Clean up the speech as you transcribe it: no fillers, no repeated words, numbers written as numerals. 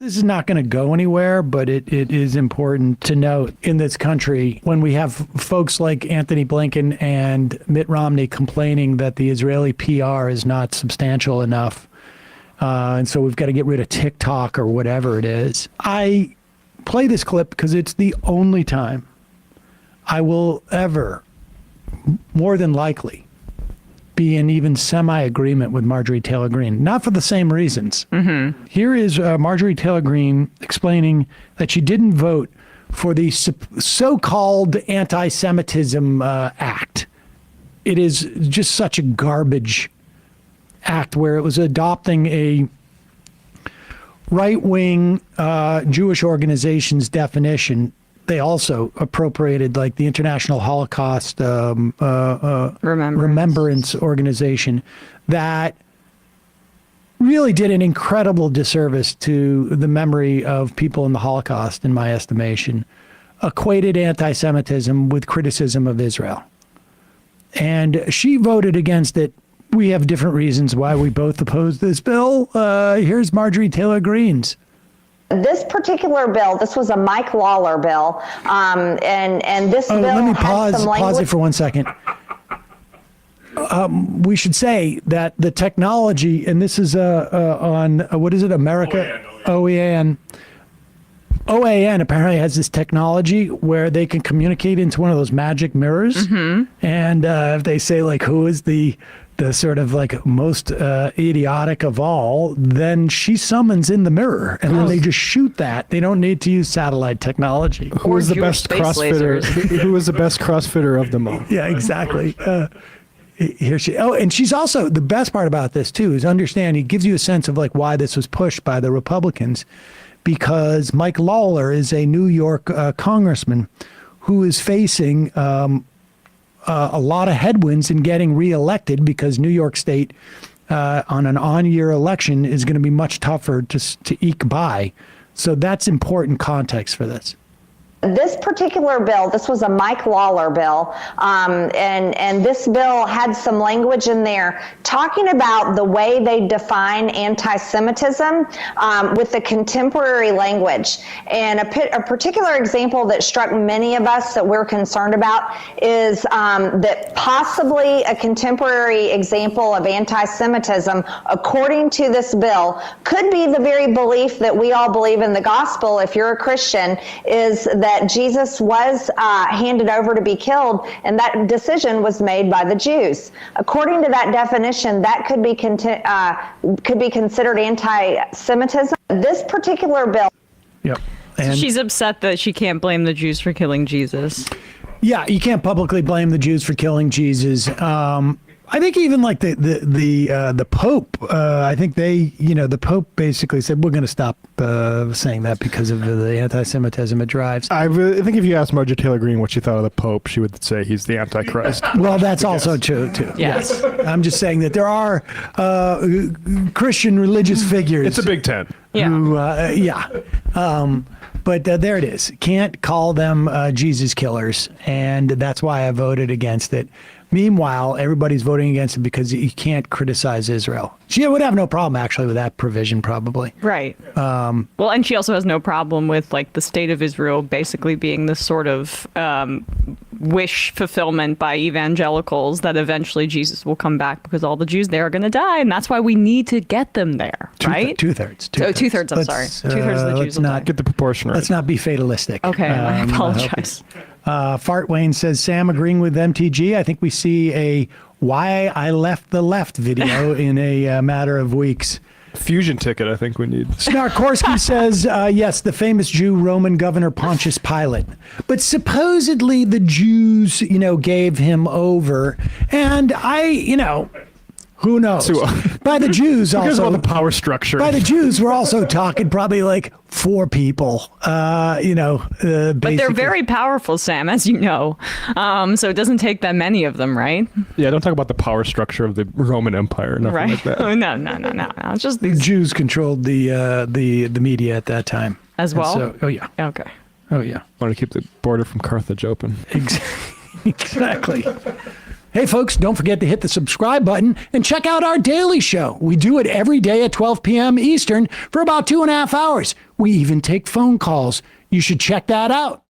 This is not going to go anywhere, but it is important to note in this country when we have folks like Anthony Blinken and Mitt Romney complaining that the Israeli PR is not substantial enough. And so we've got to get rid of TikTok or whatever it is. I play this clip because it's the only time I will ever, more than likely, be in even semi-agreement with Marjorie Taylor Greene, not for the same reasons. Mm-hmm. Here is Marjorie Taylor Greene explaining that she didn't vote for the so-called anti-Semitism act. It is just such a garbage act where it was adopting a right-wing Jewish organization's definition. They also appropriated like the International Holocaust Remembrance Organization that really did an incredible disservice to the memory of people in the Holocaust, in my estimation, equated anti-Semitism with criticism of Israel. And she voted against it. We have different reasons why we both oppose this bill. Here's Marjorie Taylor Greene's. This particular bill, this was a Mike Lawler bill, and this bill let me has some language. Pause it for 1 second. We should say that the technology, and this is on, what is it, America? OAN. OAN apparently has this technology where they can communicate into one of those magic mirrors. Mm-hmm. And if they say, like, who is the sort of like most idiotic of all, then she summons in the mirror, and then they just shoot that. They don't need to use satellite technology. Who is the best CrossFitter? Who is the best CrossFitter of them all? Yeah, exactly. Here she. Oh, and she's also, the best part about this too is understand. He gives you a sense of like why this was pushed by the Republicans, because Mike Lawler is a New York congressman who is facing a lot of headwinds in getting reelected because New York State on an on-year election is going to be much tougher to eke by. So that's important context for this. This particular bill, this was a Mike Lawler bill, and this bill had some language in there talking about the way they define anti-Semitism with the contemporary language. And a particular example that struck many of us that we're concerned about is that possibly a contemporary example of anti-Semitism, according to this bill, could be the very belief that we all believe in the gospel, if you're a Christian, is that Jesus was handed over to be killed, and that decision was made by the Jews. According to that definition, that could be considered anti-Semitism. This particular bill. Yep. So she's upset that she can't blame the Jews for killing Jesus. Yeah, you can't publicly blame the Jews for killing Jesus. I think even like the Pope, I think the Pope basically said, we're going to stop saying that because of the anti-Semitism it drives. I think if you asked Marjorie Taylor Greene what she thought of the Pope, she would say he's the Antichrist. Well, that's also true, too. Yes. I'm just saying that there are Christian religious figures. It's a Big Ten. Yeah. But there it is. Can't call them Jesus killers, and that's why I voted against it. Meanwhile, everybody's voting against it because you can't criticize Israel. She would have no problem, actually, with that provision, probably. Right. Well, and she also has no problem with, like, the state of Israel basically being this sort of wish fulfillment by evangelicals that eventually Jesus will come back because all the Jews there are going to die, and that's why we need to get them there, right? Two-thirds. Two-thirds, I'm sorry. Two-thirds of the Jews will die. Get the proportion right. Let's not be fatalistic. Okay, I apologize. Fart Wayne says, Sam agreeing with MTG. I think we see a why I left the left video in a matter of weeks. Fusion ticket, I think we need. Snarkorsky says, yes, the famous Jew Roman governor Pontius Pilate. But supposedly the Jews, gave him over. And who knows? By the Jews also. Because of all the power structure. By the Jews, we're also talking probably like 4 people, But they're very powerful, Sam, as you know. So it doesn't take that many of them, right? Yeah, don't talk about the power structure of the Roman Empire. Nothing right. like that. Oh, no. It's just the Jews controlled the media at that time. As well? So, oh, yeah. Okay. Oh, yeah. Want to keep the border from Carthage open. Exactly. Hey, folks, don't forget to hit the subscribe button and check out our daily show. We do it every day at 12 p.m. Eastern for about 2.5 hours. We even take phone calls. You should check that out.